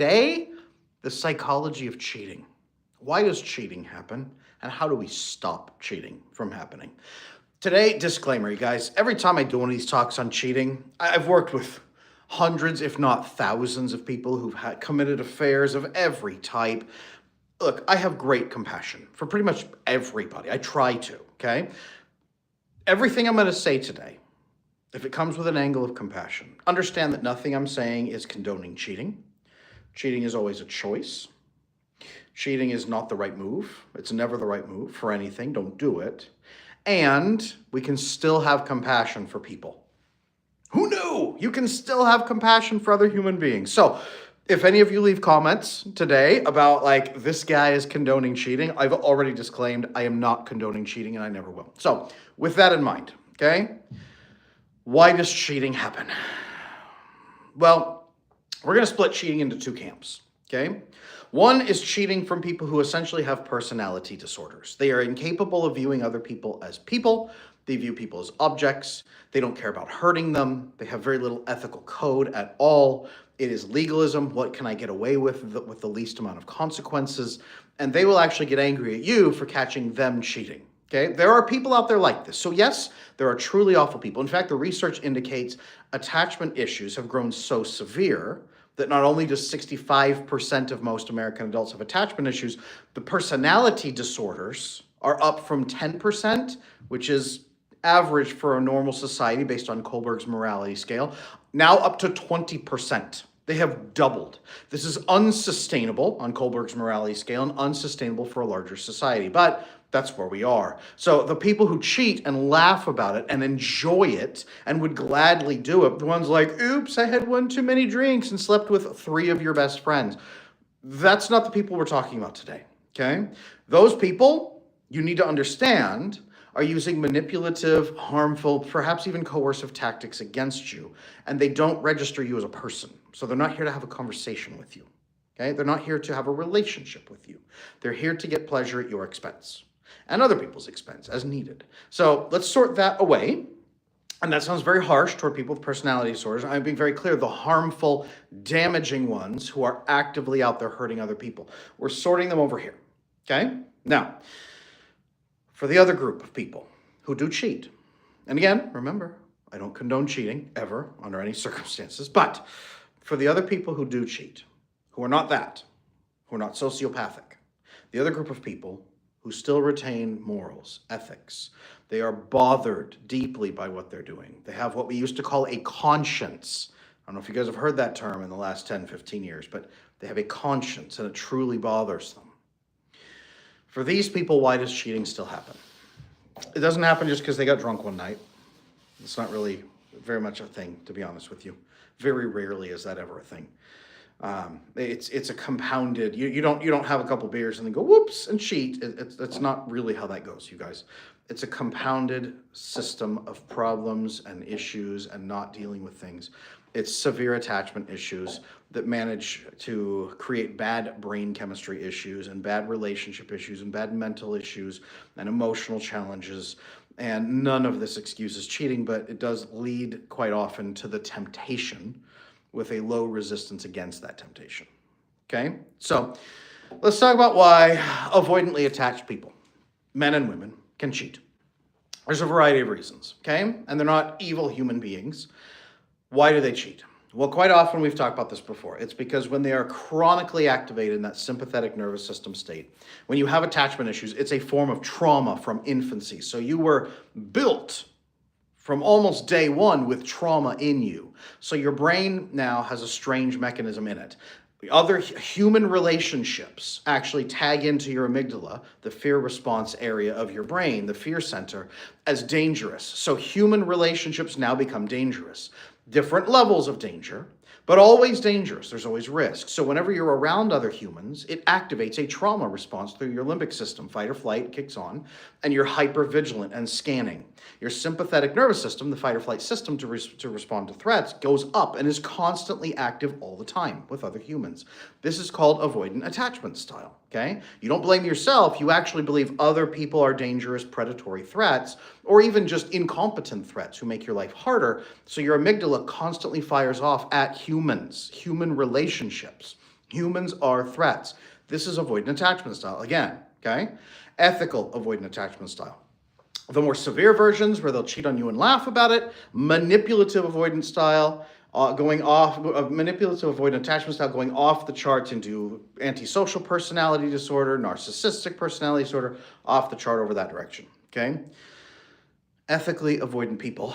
Today, the psychology of cheating. Why does cheating happen? And how do we stop cheating from happening? Today, disclaimer, you guys, every time I do one of these talks on cheating, I've worked with hundreds, if not thousands, of people who've committed affairs of every type. Look, I have great compassion for pretty much everybody. I try to, okay? Everything I'm going to say today, if it comes with an angle of compassion, understand that nothing I'm saying is condoning cheating. Cheating is always a choice. Cheating is not the right move. It's never the right move for anything. Don't do it. And we can still have compassion for people. Who knew? You can still have compassion for other human beings. So if any of you leave comments today about like, this guy is condoning cheating, I've already disclaimed I am not condoning cheating and I never will. So with that in mind, okay, why does cheating happen? Well, we're going to split cheating into two camps, okay? One is cheating from people who essentially have personality disorders. They are incapable of viewing other people as people. They view people as objects. They don't care about hurting them. They have very little ethical code at all. It is legalism. What can I get away with the least amount of consequences? And they will actually get angry at you for catching them cheating. Okay, there are people out there like this. So yes, there are truly awful people. In fact, the research indicates attachment issues have grown so severe that not only does 65% of most American adults have attachment issues, the personality disorders are up from 10%, which is average for a normal society based on Kohlberg's morality scale, now up to 20%. They have doubled. This is unsustainable on Kohlberg's morality scale and unsustainable for a larger society, but that's where we are. So the people who cheat and laugh about it and enjoy it and would gladly do it, the ones like, oops, I had one too many drinks and slept with 3 of your best friends. That's not the people we're talking about today, okay? Those people, you need to understand, are using manipulative, harmful, perhaps even coercive tactics against you, and they don't register you as a person. So they're not here to have a conversation with you, okay? They're not here to have a relationship with you. They're here to get pleasure at your expense and other people's expense as needed. So let's sort that away. And that sounds very harsh toward people with personality disorders. I'm being very clear, the harmful, damaging ones who are actively out there hurting other people. We're sorting them over here, okay? Now, for the other group of people who do cheat, and again, remember, I don't condone cheating ever under any circumstances, but for the other people who do cheat, who are not that, who are not sociopathic, the other group of people who still retain morals, ethics, they are bothered deeply by what they're doing. They have what we used to call a conscience. I don't know if you guys have heard that term in the last 10, 15 years, but they have a conscience and it truly bothers them. For these people, why does cheating still happen? It doesn't happen just because they got drunk one night. It's not really very much a thing, to be honest with you. Very rarely is that ever a thing. It's a compounded. You don't have a couple beers and then go whoops and cheat. It's not really how that goes, you guys. It's a compounded system of problems and issues and not dealing with things. It's severe attachment issues that manage to create bad brain chemistry issues and bad relationship issues and bad mental issues and emotional challenges. And none of this excuses cheating, but it does lead quite often to the temptation with a low resistance against that temptation. Okay? So let's talk about why avoidantly attached people, men and women, can cheat. There's a variety of reasons, okay? And they're not evil human beings. Why do they cheat? Well, quite often, we've talked about this before, it's because when they are chronically activated in that sympathetic nervous system state, when you have attachment issues, it's a form of trauma from infancy. So you were built from almost day one with trauma in you. So your brain now has a strange mechanism in it. The other human relationships actually tag into your amygdala, the fear response area of your brain, the fear center, as dangerous. So human relationships now become dangerous. Different levels of danger, but always dangerous. There's always risk. So whenever you're around other humans, it activates a trauma response through your limbic system. Fight or flight kicks on, and you're hyper-vigilant and scanning. Your sympathetic nervous system, the fight or flight system to respond to threats, goes up and is constantly active all the time with other humans. This is called avoidant attachment style, okay? You don't blame yourself. You actually believe other people are dangerous, predatory threats, or even just incompetent threats who make your life harder. So your amygdala constantly fires off at humans, human relationships. Humans are threats. This is avoidant attachment style again, okay? Ethical avoidant attachment style. The more severe versions where they'll cheat on you and laugh about it, manipulative avoidant style, manipulative avoidant attachment style going off the charts into antisocial personality disorder, narcissistic personality disorder, off the chart over that direction, okay? Ethically avoidant people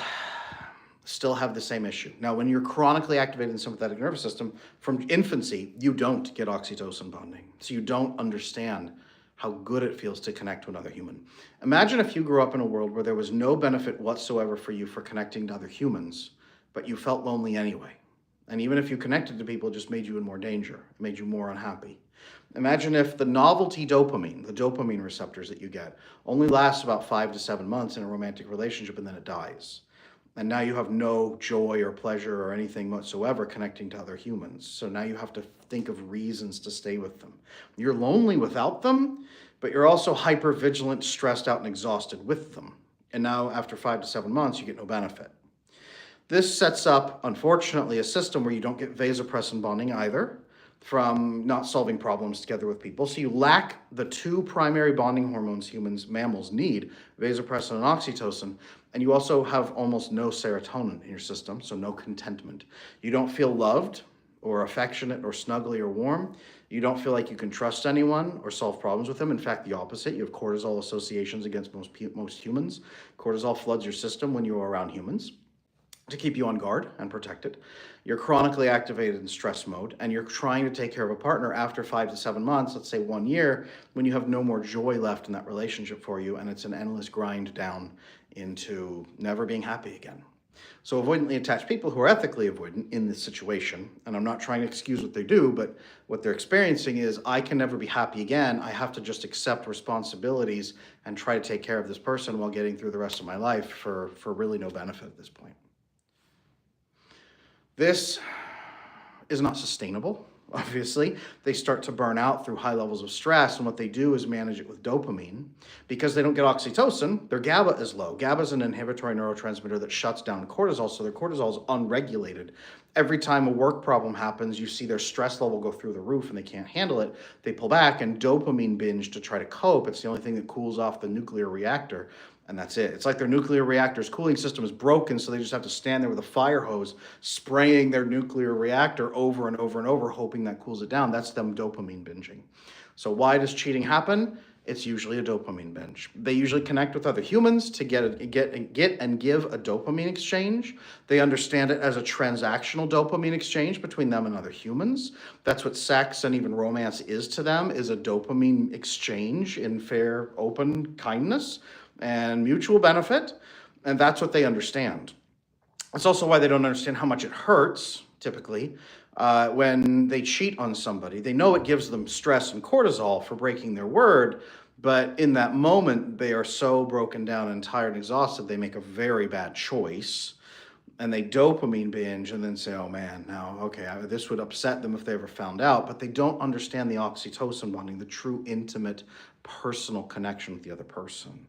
still have the same issue. Now, when you're chronically activated in the sympathetic nervous system from infancy, you don't get oxytocin bonding. So you don't understand how good it feels to connect to another human. Imagine if you grew up in a world where there was no benefit whatsoever for you for connecting to other humans, but you felt lonely anyway. And even if you connected to people, it just made you in more danger. It made you more unhappy. Imagine if the novelty dopamine, the dopamine receptors that you get, only lasts about 5 to 7 months in a romantic relationship and then it dies. And now you have no joy or pleasure or anything whatsoever connecting to other humans. So now you have to think of reasons to stay with them. You're lonely without them, but you're also hyper-vigilant, stressed out, and exhausted with them. And now after 5 to 7 months, you get no benefit. This sets up, unfortunately, a system where you don't get vasopressin bonding either from not solving problems together with people. So you lack the two primary bonding hormones humans, mammals need, vasopressin and oxytocin. And you also have almost no serotonin in your system, so no contentment. You don't feel loved or affectionate or snuggly or warm. You don't feel like you can trust anyone or solve problems with them. In fact, the opposite. You have cortisol associations against most humans. Cortisol floods your system when you're around humans to keep you on guard and protected. You're chronically activated in stress mode, and you're trying to take care of a partner after 5 to 7 months, let's say 1 year, when you have no more joy left in that relationship for you, and it's an endless grind down into never being happy again. So avoidantly attached people who are ethically avoidant in this situation, and I'm not trying to excuse what they do, but what they're experiencing is, I can never be happy again. I have to just accept responsibilities and try to take care of this person while getting through the rest of my life for really no benefit at this point. This is not sustainable, obviously. They start to burn out through high levels of stress, and what they do is manage it with dopamine. Because they don't get oxytocin, their GABA is low. GABA is an inhibitory neurotransmitter that shuts down cortisol, so their cortisol is unregulated. Every time a work problem happens, you see their stress level go through the roof and they can't handle it. They pull back and dopamine binge to try to cope. It's the only thing that cools off the nuclear reactor. And that's it. It's like their nuclear reactor's cooling system is broken, so they just have to stand there with a fire hose, spraying their nuclear reactor over and over and over, hoping that cools it down. That's them dopamine binging. So why does cheating happen? It's usually a dopamine binge. They usually connect with other humans to get and give a dopamine exchange. They understand it as a transactional dopamine exchange between them and other humans. That's what sex and even romance is to them, is a dopamine exchange in fair, open kindness and mutual benefit, and that's what they understand. It's also why they don't understand how much it hurts, typically, when they cheat on somebody. They know it gives them stress and cortisol for breaking their word, but in that moment, they are so broken down and tired and exhausted, they make a very bad choice, and they dopamine binge and then say, oh man, now, okay, this would upset them if they ever found out, but they don't understand the oxytocin bonding, the true intimate personal connection with the other person.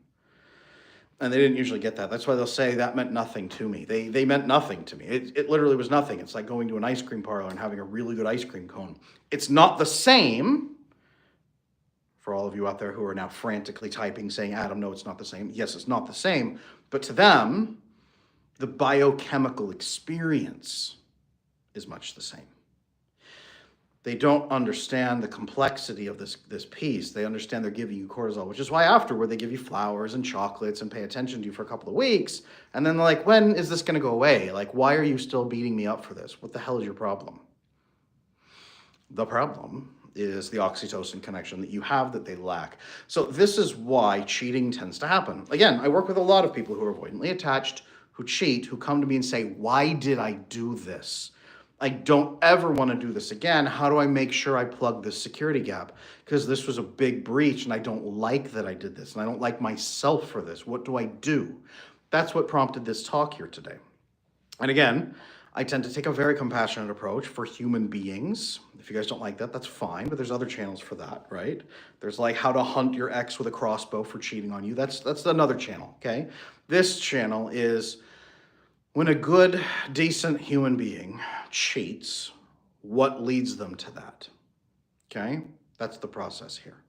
And they didn't usually get that. That's why they'll say, that meant nothing to me. They meant nothing to me. It literally was nothing. It's like going to an ice cream parlor and having a really good ice cream cone. It's not the same. For all of you out there who are now frantically typing saying, Adam, no, it's not the same. Yes, it's not the same. But to them, the biochemical experience is much the same. They don't understand the complexity of this piece. They understand they're giving you cortisol, which is why afterward they give you flowers and chocolates and pay attention to you for a couple of weeks. And then they're like, when is this going to go away? Like, why are you still beating me up for this? What the hell is your problem? The problem is the oxytocin connection that you have that they lack. So this is why cheating tends to happen. Again, I work with a lot of people who are avoidantly attached, who cheat, who come to me and say, why did I do this? I don't ever want to do this again. How do I make sure I plug this security gap? Because this was a big breach and I don't like that I did this and I don't like myself for this. What do I do? That's what prompted this talk here today. And again, I tend to take a very compassionate approach for human beings. If you guys don't like that, that's fine, but there's other channels for that, right? There's like how to hunt your ex with a crossbow for cheating on you. That's another channel, okay? This channel is when a good, decent human being cheats, what leads them to that? Okay? That's the process here.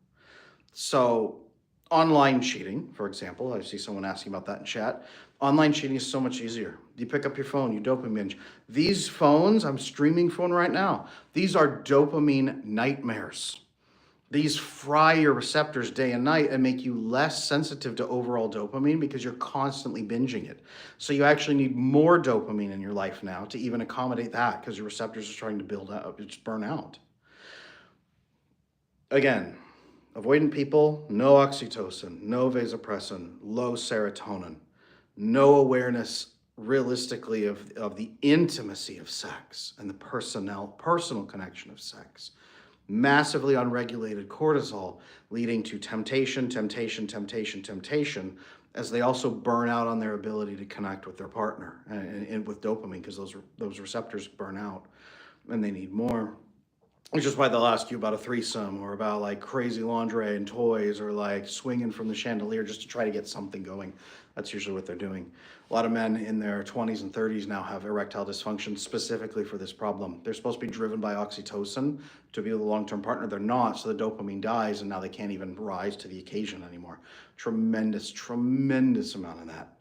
So, online cheating, for example, I see someone asking about that in chat. Online cheating is so much easier. You pick up your phone, you dopamine binge. These phones, I'm streaming phone right now, these are dopamine nightmares. These fry your receptors day and night and make you less sensitive to overall dopamine because you're constantly binging it. So you actually need more dopamine in your life now to even accommodate that because your receptors are starting to build up, just burn out. Again, avoidant people, no oxytocin, no vasopressin, low serotonin, no awareness realistically of the intimacy of sex and the personal connection of sex. Massively unregulated cortisol leading to temptation, as they also burn out on their ability to connect with their partner and with dopamine because those receptors burn out and they need more. Which is why they'll ask you about a threesome or about like crazy lingerie and toys or like swinging from the chandelier just to try to get something going. That's usually what they're doing. A lot of men in their 20s and 30s now have erectile dysfunction specifically for this problem. They're supposed to be driven by oxytocin to be with a long-term partner. They're not, so the dopamine dies and now they can't even rise to the occasion anymore. Tremendous amount of that.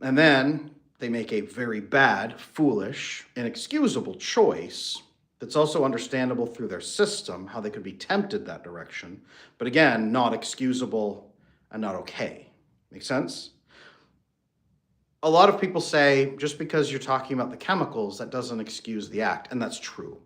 And then they make a very bad, foolish, inexcusable choice that's also understandable through their system, how they could be tempted that direction, but again, not excusable and not okay. Make sense? A lot of people say, just because you're talking about the chemicals, that doesn't excuse the act, and that's true.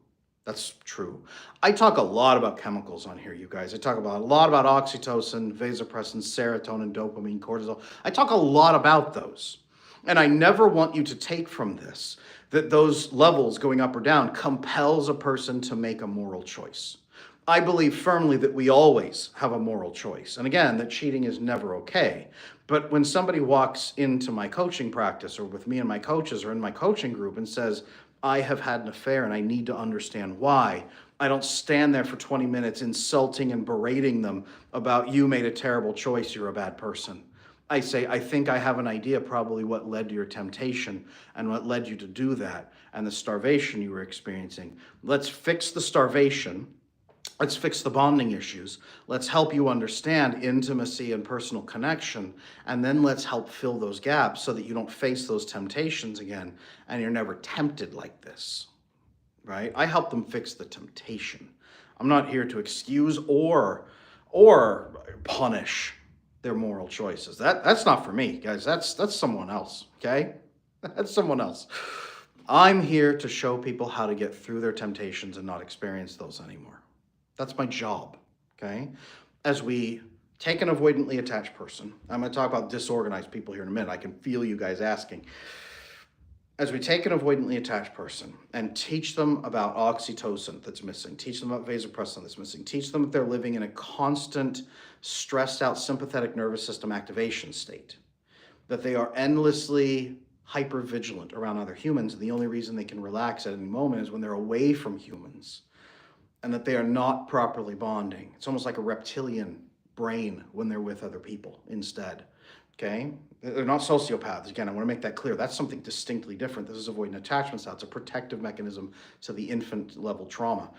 That's true. I talk a lot about chemicals on here, you guys. I talk about a lot about oxytocin, vasopressin, serotonin, dopamine, cortisol. I talk a lot about those. And I never want you to take from this that those levels going up or down compels a person to make a moral choice. I believe firmly that we always have a moral choice. And again, that cheating is never okay. But when somebody walks into my coaching practice or with me and my coaches or in my coaching group and says, I have had an affair and I need to understand why, I don't stand there for 20 minutes insulting and berating them about you made a terrible choice, you're a bad person. I say, I think I have an idea probably what led to your temptation and what led you to do that and the starvation you were experiencing. Let's fix the starvation. Let's fix the bonding issues. Let's help you understand intimacy and personal connection. And then let's help fill those gaps so that you don't face those temptations again and you're never tempted like this, right? I help them fix the temptation. I'm not here to excuse or punish their moral choices. That's not for me, guys. That's someone else, okay? That's someone else. I'm here to show people how to get through their temptations and not experience those anymore. That's my job, okay? As we take an avoidantly attached person, I'm going to talk about disorganized people here in a minute. I can feel you guys asking. As we take an avoidantly attached person and teach them about oxytocin that's missing, teach them about vasopressin that's missing, teach them that they're living in a constant, stressed out sympathetic nervous system activation state, that they are endlessly hypervigilant around other humans, and the only reason they can relax at any moment is when they're away from humans, and that they are not properly bonding. It's almost like a reptilian brain when they're with other people instead. Okay? They're not sociopaths. Again, I want to make that clear. That's something distinctly different. This is avoidant attachment style. It's a protective mechanism to the infant level trauma.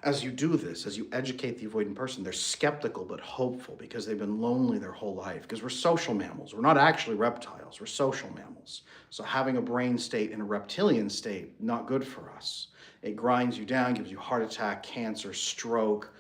As you do this, as you educate the avoidant person, they're skeptical but hopeful because they've been lonely their whole life. Because we're social mammals. We're not actually reptiles. We're social mammals. So having a brain state in a reptilian state, not good for us. It grinds you down, gives you heart attack, cancer, stroke,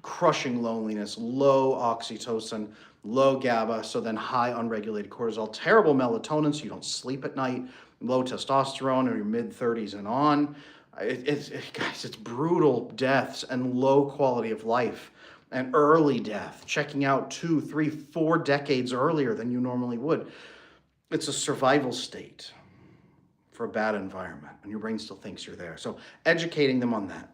crushing loneliness, low oxytocin, low GABA, so then high unregulated cortisol, terrible melatonin, so you don't sleep at night, low testosterone in your mid-30s and on. Guys, it's brutal deaths and low quality of life and early death, checking out 2, 3, 4 decades earlier than you normally would. It's a survival state for a bad environment, and your brain still thinks you're there. So educating them on that,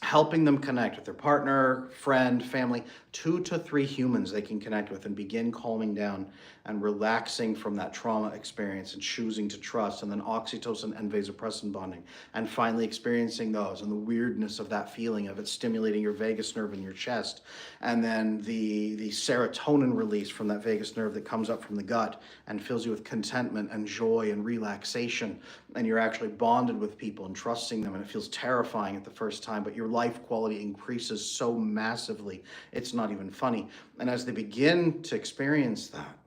helping them connect with their partner, friend, family, 2 to 3 humans they can connect with and begin calming down and relaxing from that trauma experience and choosing to trust, and then oxytocin and vasopressin bonding, and finally experiencing those and the weirdness of that feeling of it stimulating your vagus nerve in your chest, and then the serotonin release from that vagus nerve that comes up from the gut and fills you with contentment and joy and relaxation, and you're actually bonded with people and trusting them, and it feels terrifying at the first time, but your life life quality increases so massively, it's not even funny. And as they begin to experience that,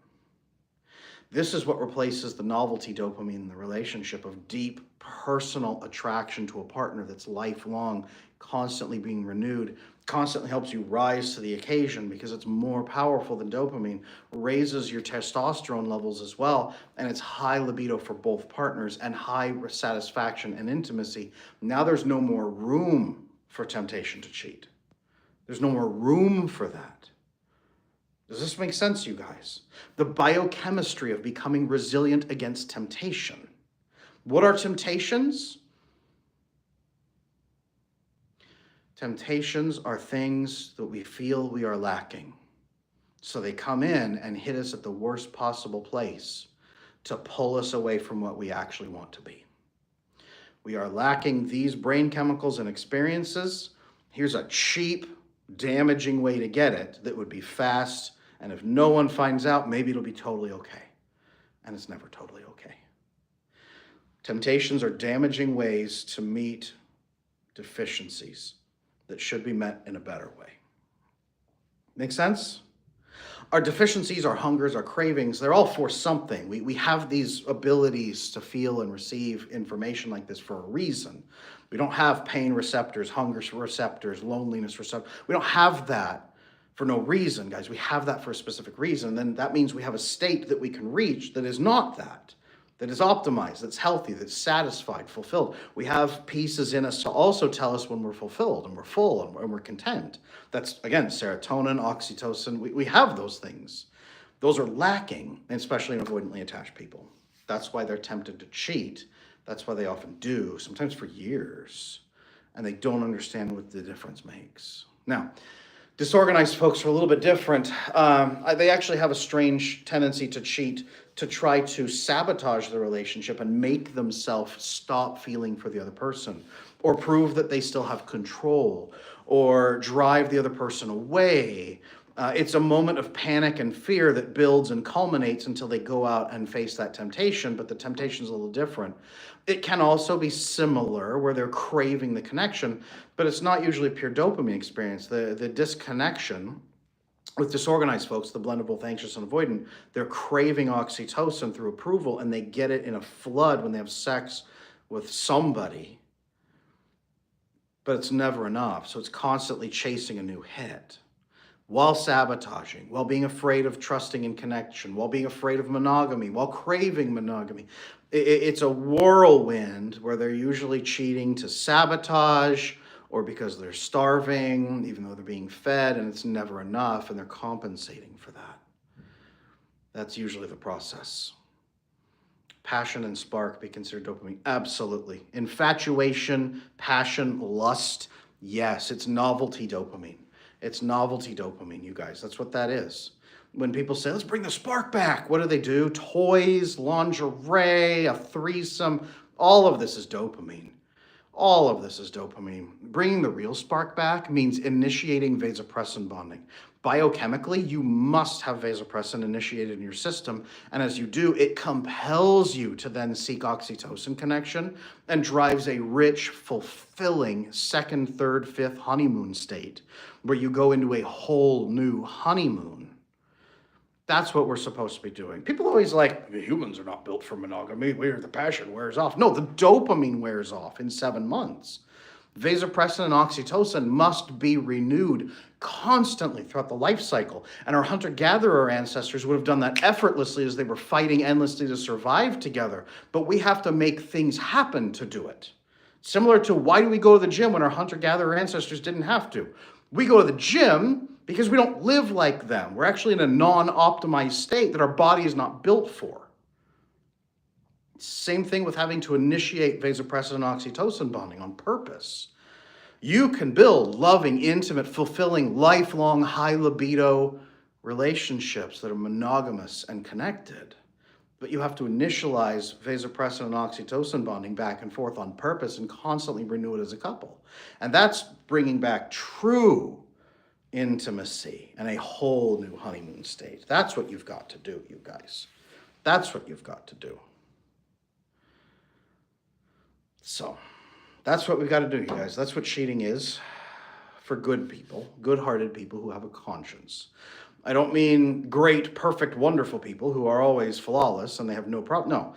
this is what replaces the novelty dopamine in the relationship of deep personal attraction to a partner that's lifelong, constantly being renewed, constantly helps you rise to the occasion because it's more powerful than dopamine, raises your testosterone levels as well, and it's high libido for both partners and high satisfaction and intimacy. Now there's no more room for temptation to cheat. There's no more room for that. Does this make sense, you guys? The biochemistry of becoming resilient against temptation. What are temptations? Temptations are things that we feel we are lacking. So they come in and hit us at the worst possible place to pull us away from what we actually want to be. We are lacking these brain chemicals and experiences. Here's a cheap, damaging way to get it that would be fast, and if no one finds out, maybe it'll be totally okay. And it's never totally okay. Temptations are damaging ways to meet deficiencies that should be met in a better way. Make sense? Our deficiencies, our hungers, our cravings, they're all for something. We have these abilities to feel and receive information like this for a reason. We don't have pain receptors, hunger receptors, loneliness receptors. We don't have that for no reason, guys. We have that for a specific reason. Then that means we have a state that we can reach that is not that is optimized, that's healthy, that's satisfied, fulfilled. We have pieces in us to also tell us when we're fulfilled and we're full and we're content. That's, again, serotonin, oxytocin. We have those things. Those are lacking, especially in avoidantly attached people. That's why they're tempted to cheat. That's why they often do, sometimes for years. And they don't understand what the difference makes. Now, disorganized folks are a little bit different. They actually have a strange tendency to cheat, to try to sabotage the relationship and make themselves stop feeling for the other person, or prove that they still have control, or drive the other person away. It's a moment of panic and fear that builds and culminates until they go out and face that temptation, but the temptation is a little different. It can also be similar where they're craving the connection, but it's not usually a pure dopamine experience. The disconnection with disorganized folks, the blend of both anxious and avoidant, they're craving oxytocin through approval, and they get it in a flood when they have sex with somebody, but it's never enough. So it's constantly chasing a new hit, while sabotaging, while being afraid of trusting in connection, while being afraid of monogamy, while craving monogamy. It's a whirlwind where they're usually cheating to sabotage, or because they're starving, even though they're being fed, and it's never enough, and they're compensating for that. That's usually the process. Passion and spark be considered dopamine? Absolutely. Infatuation, passion, lust, yes, it's novelty dopamine. It's novelty dopamine, you guys. That's what that is. When people say, let's bring the spark back, what do? Toys, lingerie, a threesome, all of this is dopamine. All of this is dopamine. Bringing the real spark back means initiating vasopressin bonding. Biochemically, you must have vasopressin initiated in your system, and as you do, it compels you to then seek oxytocin connection and drives a rich, fulfilling second, third, fifth honeymoon state where you go into a whole new honeymoon. That's what we're supposed to be doing. People always like, humans are not built for monogamy. The passion wears off. No, the dopamine wears off in 7 months. Vasopressin and oxytocin must be renewed constantly throughout the life cycle. And our hunter-gatherer ancestors would have done that effortlessly as they were fighting endlessly to survive together. But we have to make things happen to do it. Similar to why do we go to the gym when our hunter-gatherer ancestors didn't have to? We go to the gym because we don't live like them. We're actually in a non-optimized state that our body is not built for. Same thing with having to initiate vasopressin and oxytocin bonding on purpose. You can build loving, intimate, fulfilling, lifelong, high libido relationships that are monogamous and connected. But you have to initialize vasopressin and oxytocin bonding back and forth on purpose and constantly renew it as a couple. And that's bringing back true intimacy and a whole new honeymoon state. That's what you've got to do, you guys. That's what you've got to do. So that's what we've got to do, you guys. That's what cheating is. for good people, good-hearted people who have a conscience. I don't mean great, perfect, wonderful people who are always flawless and they have no problem. No,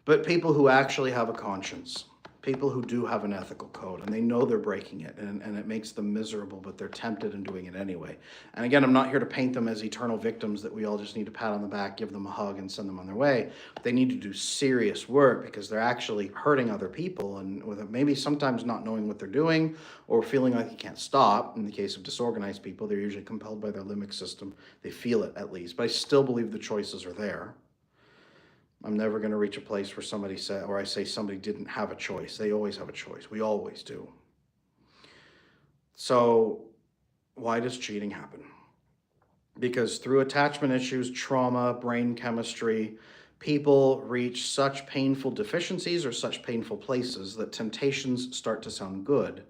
but people who actually have a conscience, people who do have an ethical code and they know they're breaking it and it makes them miserable, but they're tempted in doing it anyway. And again, I'm not here to paint them as eternal victims that we all just need to pat on the back, give them a hug, and send them on their way. They need to do serious work because they're actually hurting other people, and with maybe sometimes not knowing what they're doing or feeling like you can't stop. In the case of disorganized people, they're usually compelled by their limbic system. They feel it at least, but I still believe the choices are there. I'm never going to reach a place where somebody said, or I say somebody didn't have a choice. They always have a choice. We always do. So why does cheating happen? Because through attachment issues, trauma, brain chemistry, people reach such painful deficiencies or such painful places that temptations start to sound good.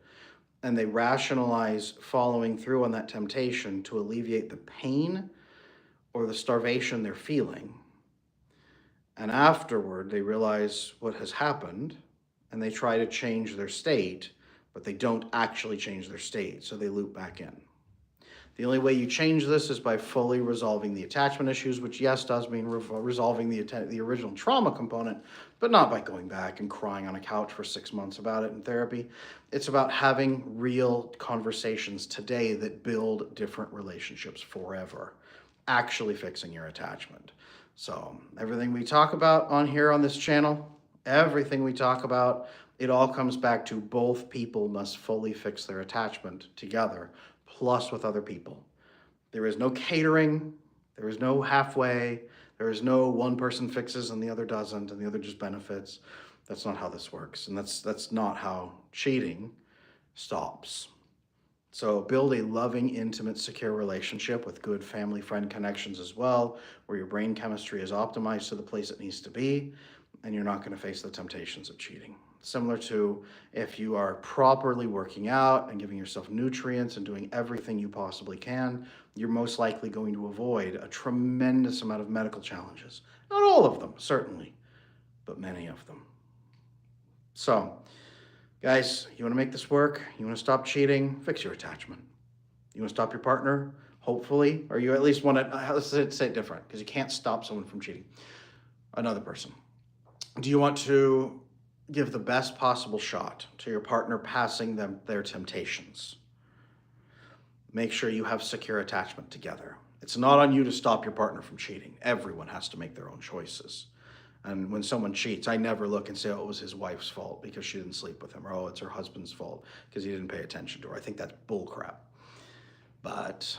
And they rationalize following through on that temptation to alleviate the pain or the starvation they're feeling. And afterward, they realize what has happened, and they try to change their state, but they don't actually change their state, so they loop back in. The only way you change this is by fully resolving the attachment issues, which, yes, does mean resolving the original trauma component, but not by going back and crying on a couch for 6 months about it in therapy. It's about having real conversations today that build different relationships forever, actually fixing your attachment. So everything we talk about on here on this channel, everything we talk about, it all comes back to both people must fully fix their attachment together, plus with other people. There is no catering, there is no halfway, there is no one person fixes and the other doesn't and the other just benefits. That's not how this works, and that's not how cheating stops. So build a loving, intimate, secure relationship with good family, friend connections as well, where your brain chemistry is optimized to the place it needs to be, and you're not going to face the temptations of cheating. Similar to if you are properly working out and giving yourself nutrients and doing everything you possibly can, you're most likely going to avoid a tremendous amount of medical challenges. Not all of them, certainly, but many of them. So, guys, you want to make this work? You want to stop cheating? Fix your attachment. You want to stop your partner? Hopefully. Or you at least want to, let's say it different, because you can't stop someone from cheating. Another person. Do you want to give the best possible shot to your partner passing their temptations? Make sure you have secure attachment together. It's not on you to stop your partner from cheating. Everyone has to make their own choices. And when someone cheats, I never look and say, oh, it was his wife's fault because she didn't sleep with him, or oh, it's her husband's fault because he didn't pay attention to her. I think that's bullcrap. But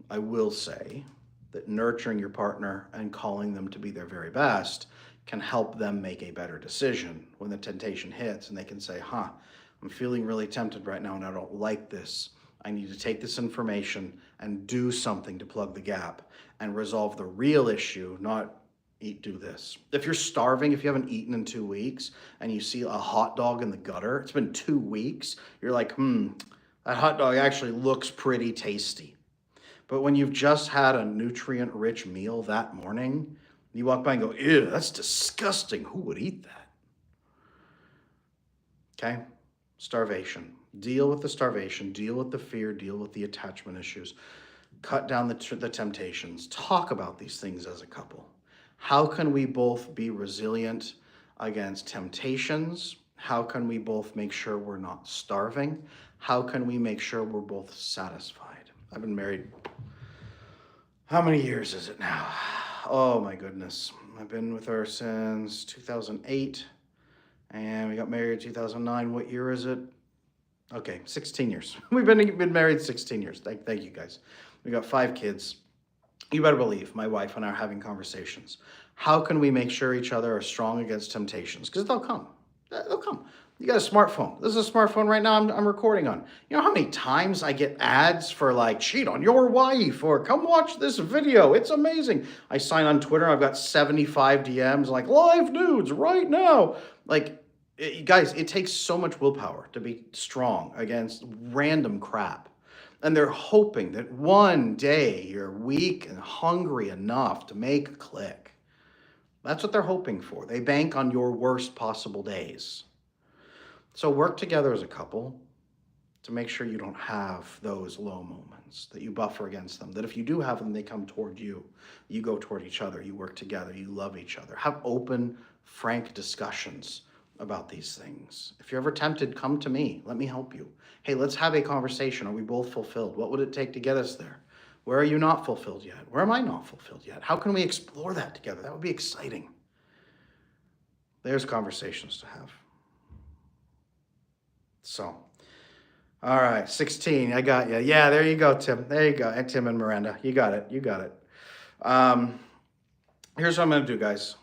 I will say that nurturing your partner and calling them to be their very best can help them make a better decision when the temptation hits and they can say, I'm feeling really tempted right now and I don't like this. I need to take this information and do something to plug the gap and resolve the real issue, not do this. If you're starving, if you haven't eaten in 2 weeks and you see a hot dog in the gutter, it's been 2 weeks, you're like, that hot dog actually looks pretty tasty. But when you've just had a nutrient-rich meal that morning, you walk by and go, ew, that's disgusting. Who would eat that? Okay? Starvation. Deal with the starvation. Deal with the fear. Deal with the attachment issues. Cut down the temptations. Talk about these things as a couple. How can we both be resilient against temptations? How can we both make sure we're not starving? How can we make sure we're both satisfied? I've been married, how many years is it now? Oh my goodness. I've been with her since 2008 and we got married in 2009. What year is it? Okay, 16 years. We've been married 16 years. Thank you guys. We got 5 kids. You better believe my wife and I are having conversations. How can we make sure each other are strong against temptations? Because they'll come. They'll come. You got a smartphone. This is a smartphone right now I'm recording on. You know how many times I get ads for like, cheat on your wife, or come watch this video. It's amazing. I sign on Twitter. I've got 75 DMs like live nudes right now. Like, guys, it takes so much willpower to be strong against random crap. And they're hoping that one day you're weak and hungry enough to make a click. That's what they're hoping for. They bank on your worst possible days. So work together as a couple to make sure you don't have those low moments, that you buffer against them, that if you do have them, they come toward you. You go toward each other, you work together, you love each other. Have open, frank discussions about these things. If you're ever tempted, come to me. Let me help you. Hey, let's have a conversation. Are we both fulfilled? What would it take to get us there? Where are you not fulfilled yet? Where am I not fulfilled yet? How can we explore that together? That would be exciting. There's conversations to have. So, all right, 16, I got you. Yeah, there you go, Tim. There you go. And Tim and Miranda, you got it. You got it. Here's what I'm going to do, guys.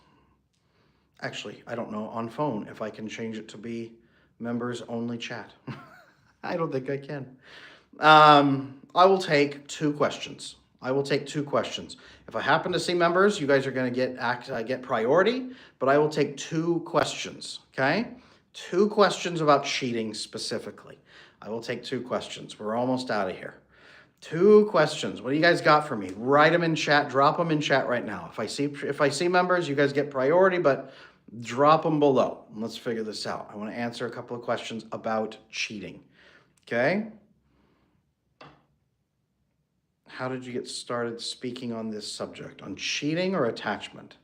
Actually, I don't know on phone if I can change it to be members only chat. I don't think I can. I will take 2 questions. If I happen to see members, you guys are going to get priority, but I will take 2 questions, okay? 2 questions about cheating specifically. I will take 2 questions. We're almost out of here. 2 questions. What do you guys got for me? Write them in chat. Drop them in chat right now. If I see members, you guys get priority, but drop them below. Let's figure this out. I want to answer a couple of questions about cheating. Okay? How did you get started speaking on this subject? On cheating or attachment?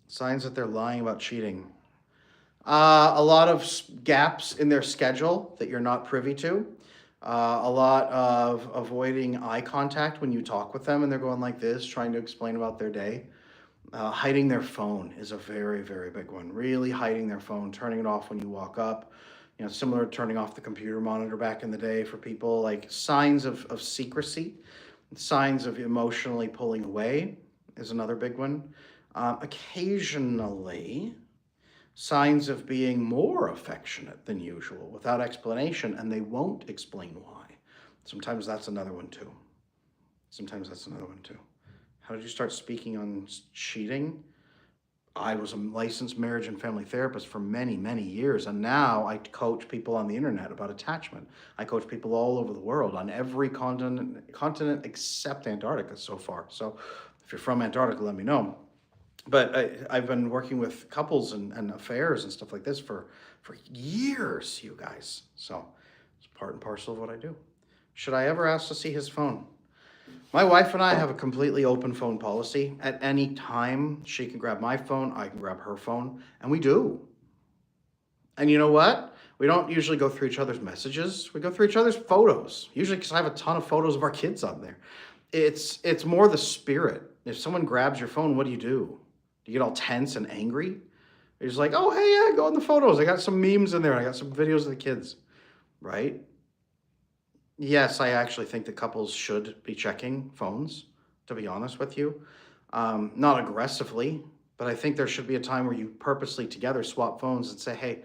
Signs that they're lying about cheating. A lot of gaps in their schedule that you're not privy to. A lot of avoiding eye contact when you talk with them and they're going like this, trying to explain about their day. Hiding their phone is a very, very big one. Really hiding their phone, turning it off when you walk up. You know, similar to turning off the computer monitor back in the day for people. Like signs of secrecy, signs of emotionally pulling away is another big one. Occasionally, signs of being more affectionate than usual without explanation, and they won't explain why. Sometimes that's another one too. How did you start speaking on cheating? I was a licensed marriage and family therapist for many, many years, and now I coach people on the internet about attachment. I coach people all over the world on every continent except Antarctica so far. So if you're from Antarctica, let me know. But I've been working with couples and affairs and stuff like this for years, you guys. So it's part and parcel of what I do. Should I ever ask to see his phone? My wife and I have a completely open phone policy. At any time, she can grab my phone, I can grab her phone, and we do. And you know what? We don't usually go through each other's messages. We go through each other's photos, usually because I have a ton of photos of our kids on there. It's more the spirit. If someone grabs your phone, what do? Do you get all tense and angry? You're just like, oh, hey, yeah, go in the photos. I got some memes in there. I got some videos of the kids, right? Yes, I actually think that couples should be checking phones, to be honest with you. Not aggressively, but I think there should be a time where you purposely together swap phones and say, hey,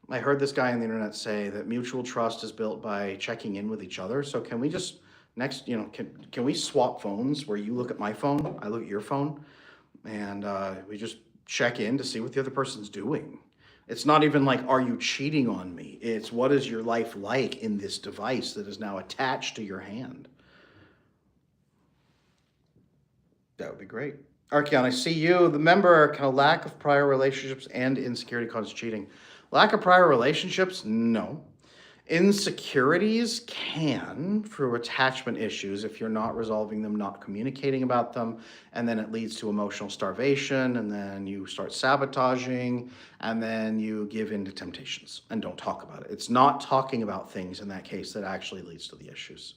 I heard this guy on the internet say that mutual trust is built by checking in with each other. So can we just can we swap phones where you look at my phone, I look at your phone, and we just check in to see what the other person's doing. It's not even like, are you cheating on me? It's what is your life like in this device that is now attached to your hand? That would be great. Archeon, I see you. The member, can a lack of prior relationships and insecurity cause cheating? Lack of prior relationships? No. Insecurities can, through attachment issues, if you're not resolving them, not communicating about them, and then it leads to emotional starvation, and then you start sabotaging, and then you give in to temptations and don't talk about it. It's not talking about things in that case that actually leads to the issues.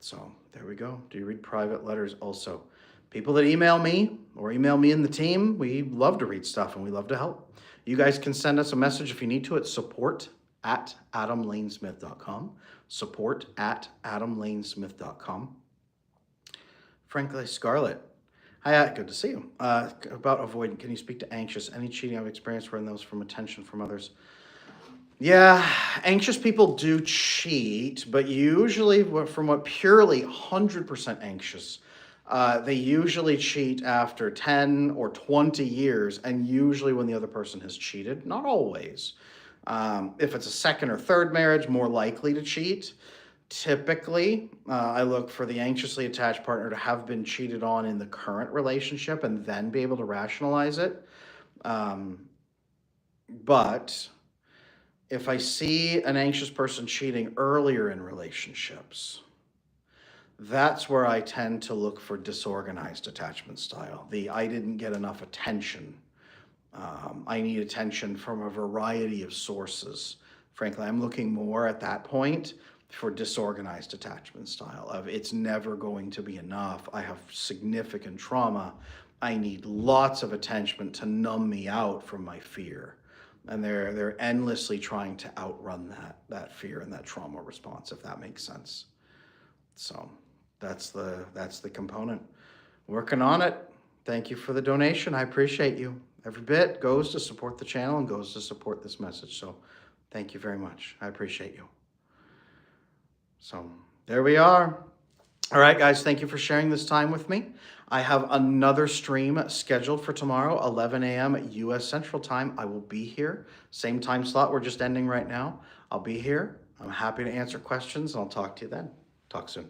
So there we go. Do you read private letters also? People that email me or email me and the team, we love to read stuff and we love to help. You guys can send us a message if you need to at support@adamlanesmith.com. Support@adamlanesmith.com. Frankly, Scarlett. Hi, good to see you. About avoidant, can you speak to anxious? Any cheating I've experienced were in those from attention from others? Yeah, anxious people do cheat, but usually from what purely 100% anxious, they usually cheat after 10 or 20 years, and usually when the other person has cheated, not always. If it's a second or third marriage, more likely to cheat. Typically, I look for the anxiously attached partner to have been cheated on in the current relationship and then be able to rationalize it. But if I see an anxious person cheating earlier in relationships, that's where I tend to look for disorganized attachment style. I didn't get enough attention. I need attention from a variety of sources. Frankly, I'm looking more at that point for disorganized attachment style of it's never going to be enough. I have significant trauma. I need lots of attention to numb me out from my fear. And they're endlessly trying to outrun that fear and that trauma response, if that makes sense. So that's the component. Working on it. Thank you for the donation. I appreciate you. Every bit goes to support the channel and goes to support this message. So thank you very much. I appreciate you. So there we are. All right, guys, thank you for sharing this time with me. I have another stream scheduled for tomorrow, 11 a.m. U.S. Central Time. I will be here. Same time slot. We're just ending right now. I'll be here. I'm happy to answer questions, and I'll talk to you then. Talk soon.